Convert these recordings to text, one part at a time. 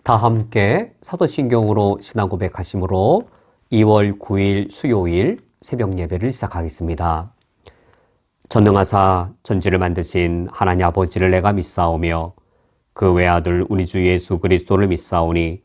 다 함께 사도신경으로 신앙 고백하심으로 2월 9일 수요일 새벽 예배를 시작하겠습니다. 전능하사 전지를 만드신 하나님 아버지를 내가 믿사오며 그 외아들 우리 주 예수 그리스도를 믿사오니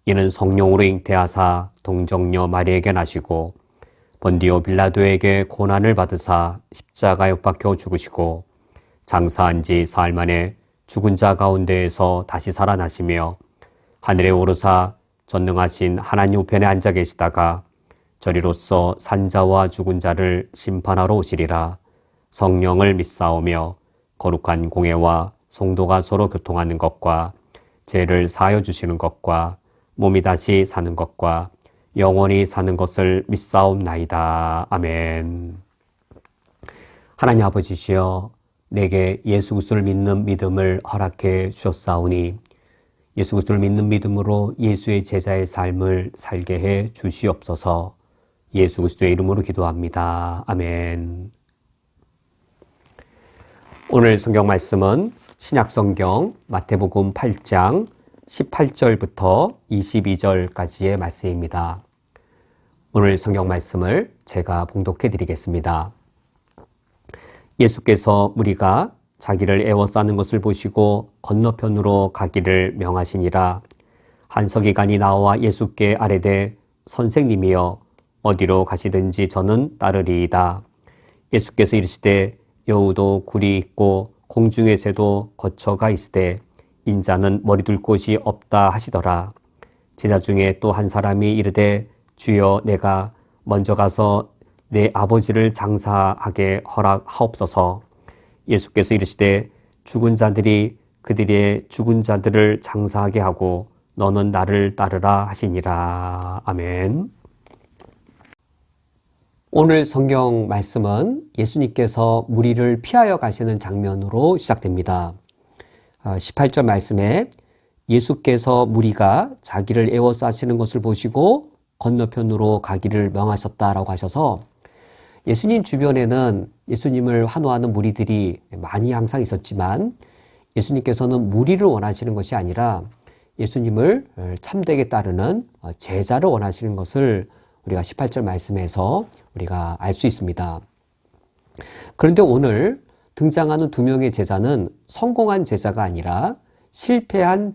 이는 성령으로 잉태하사 동정녀 마리에게 나시고 본디오 빌라도에게 고난을 받으사 십자가에 못 박혀 죽으시고 장사한 지 사흘 만에 죽은 자 가운데에서 다시 살아나시며 하늘에 오르사 전능하신 하나님 우편에 앉아 계시다가 저리로서 산자와 죽은 자를 심판하러 오시리라. 성령을 믿사오며 거룩한 공예와 성도가 서로 교통하는 것과 죄를 사하여 주시는 것과 몸이 다시 사는 것과 영원히 사는 것을 믿사옵나이다. 아멘. 하나님 아버지시여, 내게 예수 그리스도를 믿는 믿음을 허락해 주셨사오니 예수 그리스도를 믿는 믿음으로 예수의 제자의 삶을 살게 해 주시옵소서. 예수 그리스도의 이름으로 기도합니다. 아멘. 오늘 성경 말씀은 신약성경 마태복음 8장 18절부터 22절까지의 말씀입니다. 오늘 성경 말씀을 제가 봉독해 드리겠습니다. 예수께서 무리가 자기를 애워싸는 것을 보시고 건너편으로 가기를 명하시니라. 한 서기관이 나와 예수께 아뢰되 선생님이여 어디로 가시든지 저는 따르리이다. 예수께서 이르시되 여우도 굴이 있고 공중의 새도 거처가 있으되 인자는 머리 둘 곳이 없다 하시더라. 제자 중에 또 한 사람이 이르되 주여 내가 먼저 가서 내 아버지를 장사하게 허락하옵소서. 예수께서 이르시되 죽은 자들이 그들의 죽은 자들을 장사하게 하고 너는 나를 따르라 하시니라. 아멘. 오늘 성경 말씀은 예수님께서 무리를 피하여 가시는 장면으로 시작됩니다. 18절 말씀에 예수께서 무리가 자기를 애워싸시는 것을 보시고 건너편으로 가기를 명하셨다라고 하셔서 예수님 주변에는 예수님을 환호하는 무리들이 많이 항상 있었지만 예수님께서는 무리를 원하시는 것이 아니라 예수님을 참되게 따르는 제자를 원하시는 것을 우리가 18절 말씀에서 우리가 알 수 있습니다. 그런데 오늘 등장하는 두 명의 제자는 성공한 제자가 아니라 실패한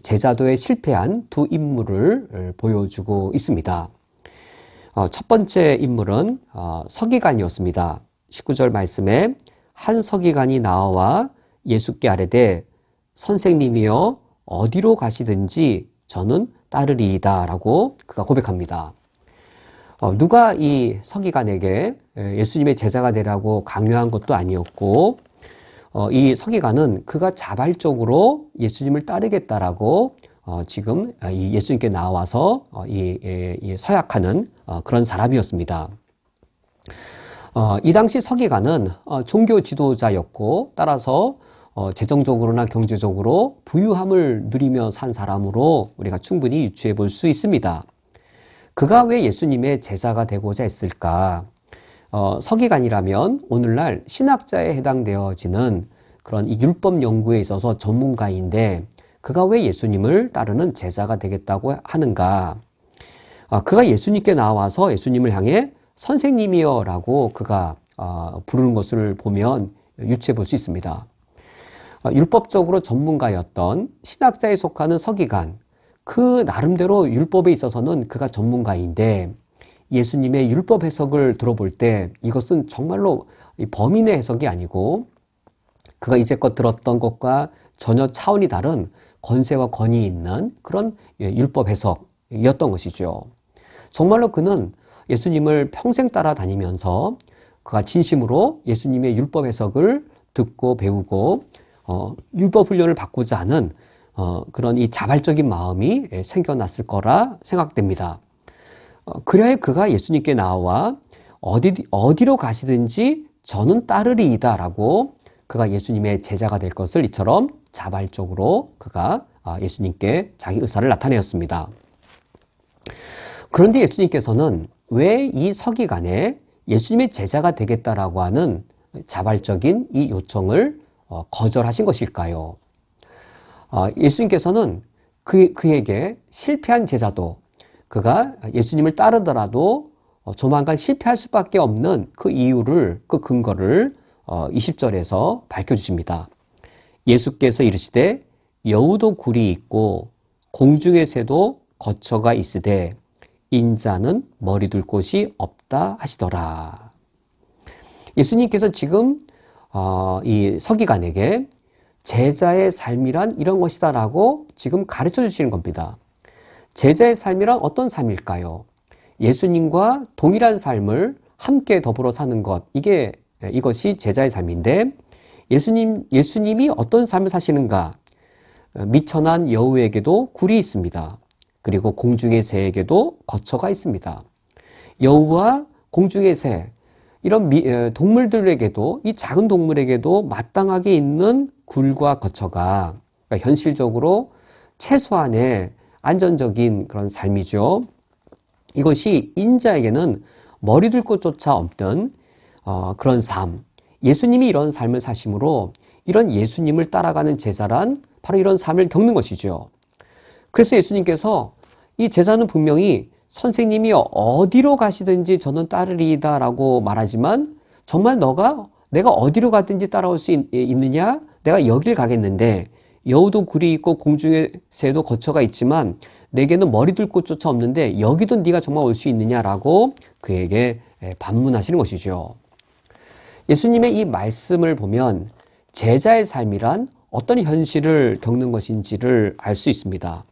제자도에 실패한 두 인물을 보여주고 있습니다. 첫 번째 인물은 서기관이었습니다. 19절 말씀에 한 서기관이 나와 예수께 아뢰되 선생님이여 어디로 가시든지 저는 따르리이다 라고 그가 고백합니다. 누가 이 서기관에게 예수님의 제자가 되라고 강요한 것도 아니었고 이 서기관은 그가 자발적으로 예수님을 따르겠다라고 지금 이 예수님께 나와서 이 서약하는 그런 사람이었습니다. 이 당시 서기관은 종교 지도자였고 따라서 재정적으로나 경제적으로 부유함을 누리며 산 사람으로 우리가 충분히 유추해 볼 수 있습니다. 그가 왜 예수님의 제자가 되고자 했을까? 서기관이라면 오늘날 신학자에 해당되어지는 그런 이 율법 연구에 있어서 전문가인데 그가 왜 예수님을 따르는 제자가 되겠다고 하는가? 그가 예수님께 나와서 예수님을 향해 선생님이여 라고 그가 부르는 것을 보면 유추해 볼 수 있습니다. 율법적으로 전문가였던 신학자에 속하는 서기관, 그 나름대로 율법에 있어서는 그가 전문가인데 예수님의 율법 해석을 들어볼 때 이것은 정말로 범인의 해석이 아니고 그가 이제껏 들었던 것과 전혀 차원이 다른 권세와 권위 있는 그런 율법 해석이었던 것이죠. 정말로 그는 예수님을 평생 따라다니면서 그가 진심으로 예수님의 율법 해석을 듣고 배우고 율법 훈련을 받고자 하는 그런 이 자발적인 마음이 생겨났을 거라 생각됩니다. 그래야 그가 예수님께 나와 어디로 가시든지 저는 따르리이다 라고 그가 예수님의 제자가 될 것을 이처럼 자발적으로 그가 예수님께 자기 의사를 나타내었습니다. 그런데 예수님께서는 왜 이 서기관에 예수님의 제자가 되겠다라고 하는 자발적인 이 요청을 거절하신 것일까요? 예수님께서는 그에게 실패한 제자도 그가 예수님을 따르더라도 조만간 실패할 수밖에 없는 그 이유를, 그 근거를 20절에서 밝혀주십니다. 예수께서 이르시되 여우도 굴이 있고 공중의 새도 거처가 있으되 인자는 머리 둘 곳이 없다 하시더라. 예수님께서 지금 이 서기관에게 제자의 삶이란 이런 것이다 라고 지금 가르쳐 주시는 겁니다. 제자의 삶이란 어떤 삶일까요? 예수님과 동일한 삶을 함께 더불어 사는 것, 이것이 제자의 삶인데, 예수님이 어떤 삶을 사시는가? 미천한 여우에게도 굴이 있습니다. 그리고 공중의 새에게도 거처가 있습니다. 여우와 공중의 새, 이런 동물들에게도, 이 작은 동물에게도 마땅하게 있는 굴과 거처가, 그러니까 현실적으로 최소한의 안전적인 그런 삶이죠. 이것이 인자에게는 머리 둘 곳조차 없던 그런 삶, 예수님이 이런 삶을 사심으로 이런 예수님을 따라가는 제자란 바로 이런 삶을 겪는 것이죠. 그래서 예수님께서 이 제자는 분명히 선생님이 어디로 가시든지 저는 따르리이다 라고 말하지만, 정말 내가 어디로 가든지 따라올 수 있느냐? 내가 여길 가겠는데 여우도 굴이 있고 공중의 새도 거처가 있지만 내게는 머리 둘 곳조차 없는데 여기도 네가 정말 올 수 있느냐라고 그에게 반문하시는 것이죠. 예수님의 이 말씀을 보면 제자의 삶이란 어떤 현실을 겪는 것인지를 알 수 있습니다.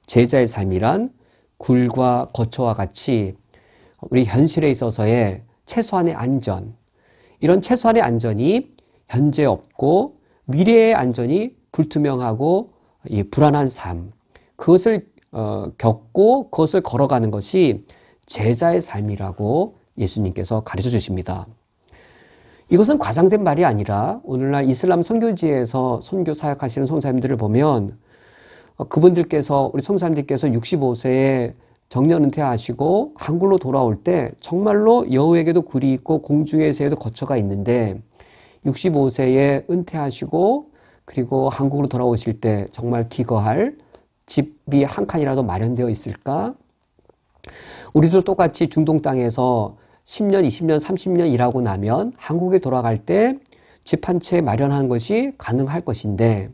제자의 삶이란 굴과 거처와 같이 우리 현실에 있어서의 최소한의 안전, 이런 최소한의 안전이 현재 없고 미래의 안전이 불투명하고 이 불안한 삶, 그것을 겪고 그것을 걸어가는 것이 제자의 삶이라고 예수님께서 가르쳐 주십니다. 이것은 과장된 말이 아니라 오늘날 이슬람 선교지에서 선교 사역하시는 선교사님들을 보면 우리 선교사님들께서 65세에 정년 은퇴하시고 한국으로 돌아올 때 정말로 여우에게도 굴이 있고 공중의 새에도 거처가 있는데 65세에 은퇴하시고 그리고 한국으로 돌아오실 때 정말 기거할 집이 한 칸이라도 마련되어 있을까? 우리도 똑같이 중동 땅에서 10년, 20년, 30년 일하고 나면 한국에 돌아갈 때 집 한 채 마련하는 것이 가능할 것인데,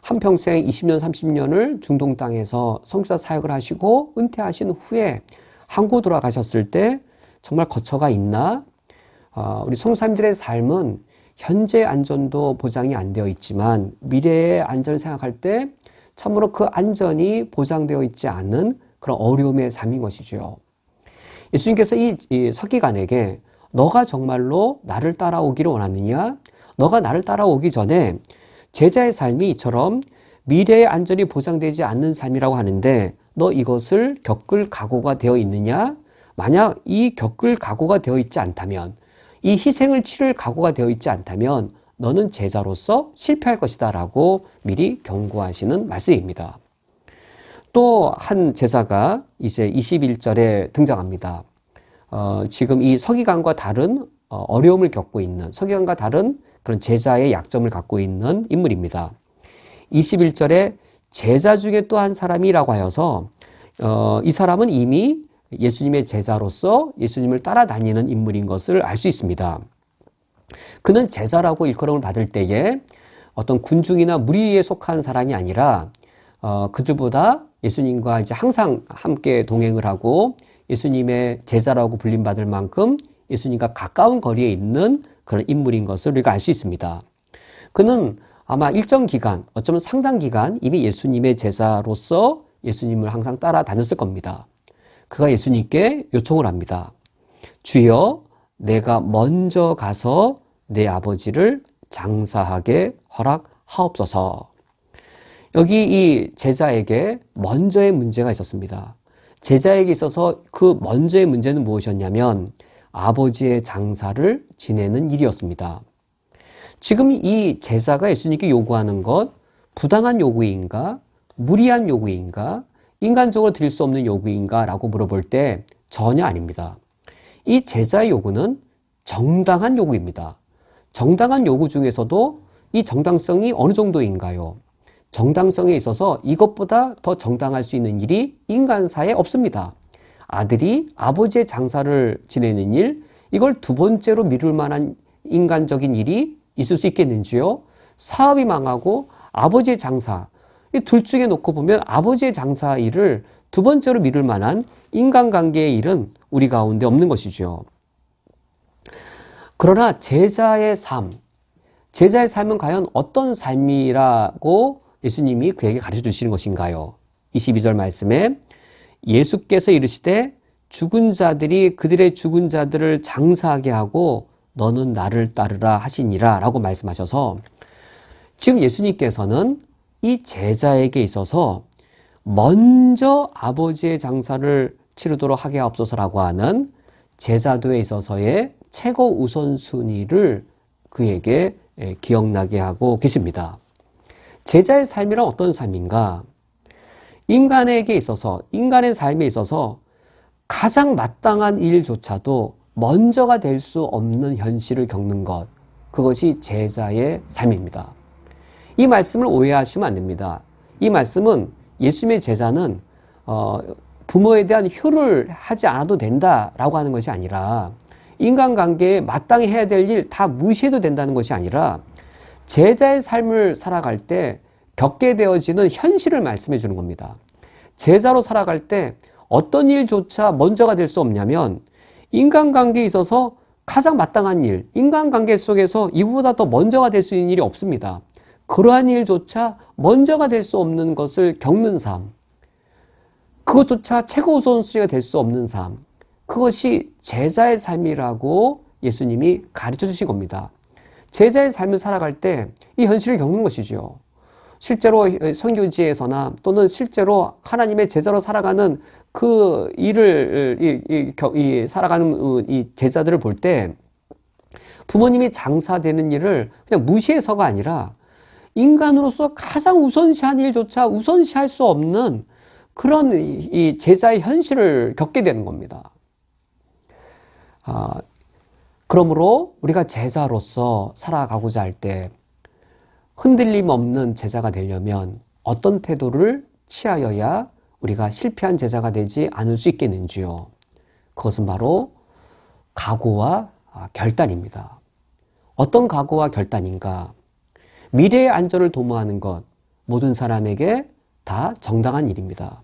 한평생 20년, 30년을 중동 땅에서 선교사 사역을 하시고 은퇴하신 후에 한국 돌아가셨을 때 정말 거처가 있나? 우리 선교사님들의 삶은 현재 안전도 보장이 안 되어 있지만 미래의 안전을 생각할 때 참으로 그 안전이 보장되어 있지 않은 그런 어려움의 삶인 것이죠. 예수님께서 이 서기관에게 너가 정말로 나를 따라오기를 원하느냐? 너가 나를 따라오기 전에 제자의 삶이 이처럼 미래의 안전이 보장되지 않는 삶이라고 하는데 너 이것을 겪을 각오가 되어 있느냐? 만약 이 겪을 각오가 되어 있지 않다면, 이 희생을 치를 각오가 되어 있지 않다면 너는 제자로서 실패할 것이다 라고 미리 경고하시는 말씀입니다. 또 한 제자가 이제 21절에 등장합니다. 지금 이 서기관과 다른 어려움을 겪고 있는, 서기관과 다른 그런 제자의 약점을 갖고 있는 인물입니다. 21절에 제자 중에 또 한 사람이라고 하여서 이 사람은 이미 예수님의 제자로서 예수님을 따라다니는 인물인 것을 알 수 있습니다. 그는 제자라고 일컬음을 받을 때에 어떤 군중이나 무리에 속한 사람이 아니라 그들보다 예수님과 이제 항상 함께 동행을 하고 예수님의 제자라고 불림받을 만큼 예수님과 가까운 거리에 있는 그런 인물인 것을 우리가 알 수 있습니다. 그는 아마 일정 기간, 어쩌면 상당 기간 이미 예수님의 제자로서 예수님을 항상 따라다녔을 겁니다. 그가 예수님께 요청을 합니다. 주여, 내가 먼저 가서 내 아버지를 장사하게 허락하옵소서. 여기 이 제자에게 먼저의 문제가 있었습니다. 제자에게 있어서 그 먼저의 문제는 무엇이었냐면 아버지의 장사를 지내는 일이었습니다. 지금 이 제자가 예수님께 요구하는 것, 부당한 요구인가? 무리한 요구인가? 인간적으로 드릴 수 없는 요구인가? 라고 물어볼 때 전혀 아닙니다. 이 제자의 요구는 정당한 요구입니다. 정당한 요구 중에서도 이 정당성이 어느 정도인가요? 정당성에 있어서 이것보다 더 정당할 수 있는 일이 인간사에 없습니다. 아들이 아버지의 장사를 지내는 일, 이걸 두 번째로 미룰 만한 인간적인 일이 있을 수 있겠는지요? 사업이 망하고 아버지의 장사, 이 둘 중에 놓고 보면 아버지의 장사 일을 두 번째로 미룰 만한 인간관계의 일은 우리 가운데 없는 것이죠. 그러나 제자의 삶은 과연 어떤 삶이라고 예수님이 그에게 가르쳐 주시는 것인가요? 22절 말씀에 예수께서 이르시되 죽은 자들이 그들의 죽은 자들을 장사하게 하고 너는 나를 따르라 하시니라 라고 말씀하셔서 지금 예수님께서는 이 제자에게 있어서 먼저 아버지의 장사를 치르도록 하게 하옵소서라고 하는 제자도에 있어서의 최고 우선순위를 그에게 기억나게 하고 계십니다. 제자의 삶이란 어떤 삶인가? 인간에게 있어서, 인간의 삶에 있어서 가장 마땅한 일조차도 먼저가 될 수 없는 현실을 겪는 것, 그것이 제자의 삶입니다. 이 말씀을 오해하시면 안 됩니다. 이 말씀은 예수님의 제자는 부모에 대한 효를 하지 않아도 된다라고 하는 것이 아니라 인간관계에 마땅히 해야 될 일 다 무시해도 된다는 것이 아니라 제자의 삶을 살아갈 때 겪게 되어지는 현실을 말씀해 주는 겁니다. 제자로 살아갈 때 어떤 일조차 먼저가 될 수 없냐면 인간관계에 있어서 가장 마땅한 일, 인간관계 속에서 이보다 더 먼저가 될 수 있는 일이 없습니다. 그러한 일조차 먼저가 될 수 없는 것을 겪는 삶, 그것조차 최고 우선순위가 될 수 없는 삶, 그것이 제자의 삶이라고 예수님이 가르쳐 주신 겁니다. 제자의 삶을 살아갈 때 이 현실을 겪는 것이죠. 실제로 선교지에서나 또는 실제로 하나님의 제자로 살아가는 그 일을 살아가는 이 제자들을 볼 때 부모님이 장사되는 일을 그냥 무시해서가 아니라 인간으로서 가장 우선시한 일조차 우선시할 수 없는 그런 이 제자의 현실을 겪게 되는 겁니다. 그러므로 우리가 제자로서 살아가고자 할 때 흔들림 없는 제자가 되려면 어떤 태도를 취하여야 우리가 실패한 제자가 되지 않을 수 있겠는지요? 그것은 바로 각오와 결단입니다. 어떤 각오와 결단인가? 미래의 안전을 도모하는 것, 모든 사람에게 다 정당한 일입니다.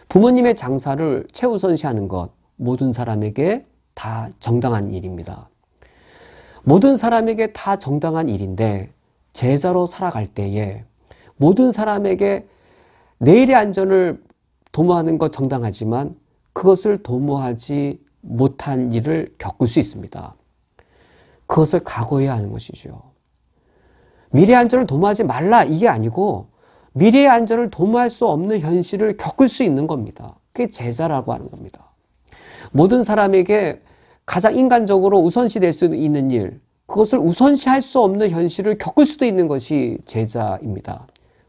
부모님의 장사를 최우선시하는 것, 모든 사람에게 다 정당한 일입니다. 모든 사람에게 다 정당한 일인데 제자로 살아갈 때에 모든 사람에게 내일의 안전을 도모하는 것 정당하지만 그것을 도모하지 못한 일을 겪을 수 있습니다. 그것을 각오해야 하는 것이죠. 미래의 안전을 도모하지 말라 이게 아니고 미래의 안전을 도모할 수 없는 현실을 겪을 수 있는 겁니다. 그게 제자라고 하는 겁니다. 모든 사람에게 가장 인간적으로 우선시 될 수 있는 일, 그것을 우선시할 수 없는 현실을 겪을 수도 있는 것이 제자입니다.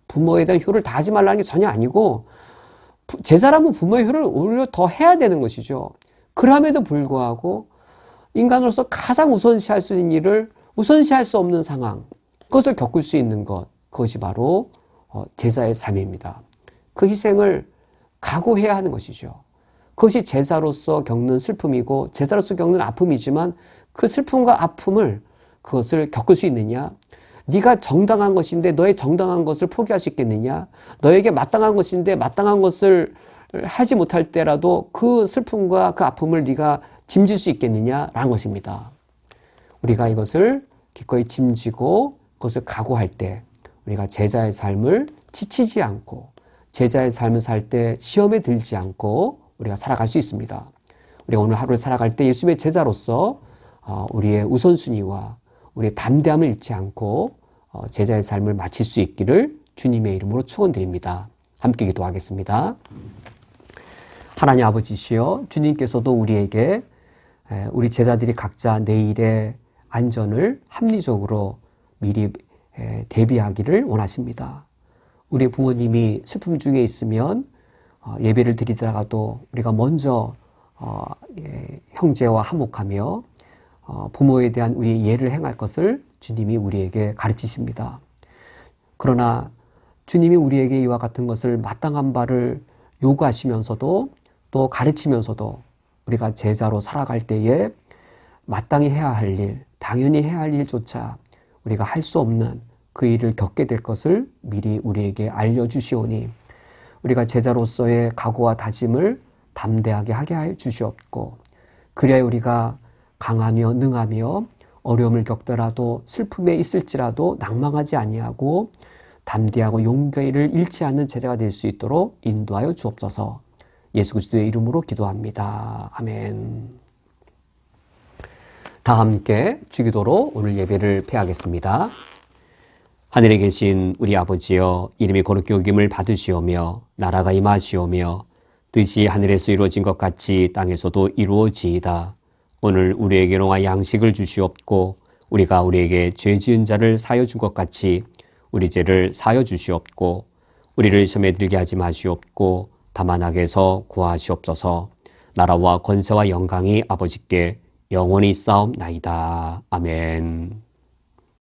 부모에 대한 효를 다하지 말라는 게 전혀 아니고 제자라면 부모의 효를 오히려 더 해야 되는 것이죠. 그럼에도 불구하고 인간으로서 가장 우선시할 수 있는 일을 우선시할 수 없는 상황, 그것을 겪을 수 있는 것, 그것이 바로 제자의 삶입니다. 그 희생을 각오해야 하는 것이죠. 그것이 제자로서 겪는 슬픔이고 제자로서 겪는 아픔이지만 그 슬픔과 아픔을 그것을 겪을 수 있느냐? 네가 정당한 것인데 너의 정당한 것을 포기할 수 있겠느냐? 너에게 마땅한 것인데 마땅한 것을 하지 못할 때라도 그 슬픔과 그 아픔을 네가 짐질 수 있겠느냐라는 것입니다. 우리가 이것을 기꺼이 짐지고 그것을 각오할 때 우리가 제자의 삶을 지치지 않고 제자의 삶을 살 때 시험에 들지 않고 우리가 살아갈 수 있습니다. 우리가 오늘 하루를 살아갈 때 예수님의 제자로서 우리의 우선순위와 우리의 담대함을 잃지 않고 제자의 삶을 마칠 수 있기를 주님의 이름으로 축원드립니다. 함께 기도하겠습니다. 하나님 아버지시여, 주님께서도 우리에게 우리 제자들이 각자 내일의 안전을 합리적으로 미리 대비하기를 원하십니다. 우리 부모님이 슬픔 중에 있으면 예배를 드리다가도 우리가 먼저 형제와 화목하며 부모에 대한 우리의 예를 행할 것을 주님이 우리에게 가르치십니다. 그러나 주님이 우리에게 이와 같은 것을 마땅한 바를 요구하시면서도 또 가르치면서도 우리가 제자로 살아갈 때에 마땅히 해야 할 일, 당연히 해야 할 일조차 우리가 할 수 없는 그 일을 겪게 될 것을 미리 우리에게 알려주시오니 우리가 제자로서의 각오와 다짐을 담대하게 하게 해 주시옵고 그래야 우리가 강하며 능하며 어려움을 겪더라도 슬픔에 있을지라도 낭망하지 아니하고 담대하고 용기를 잃지 않는 제자가 될 수 있도록 인도하여 주옵소서. 예수 그리스도의 이름으로 기도합니다. 아멘. 다 함께 주기도로 오늘 예배를 폐하겠습니다. 하늘에 계신 우리 아버지여, 이름이 거룩히 여김을 받으시오며 나라가 임하시오며 뜻이 하늘에서 이루어진 것 같이 땅에서도 이루어지이다. 오늘 우리에게 일용할 양식을 주시옵고 우리가 우리에게 죄 지은 자를 사하여 준 것 같이 우리 죄를 사하여 주시옵고 우리를 시험에 들게 하지 마시옵고 다만 악에서 구하시옵소서. 나라와 권세와 영광이 아버지께 영원히 싸움나이다. 아멘.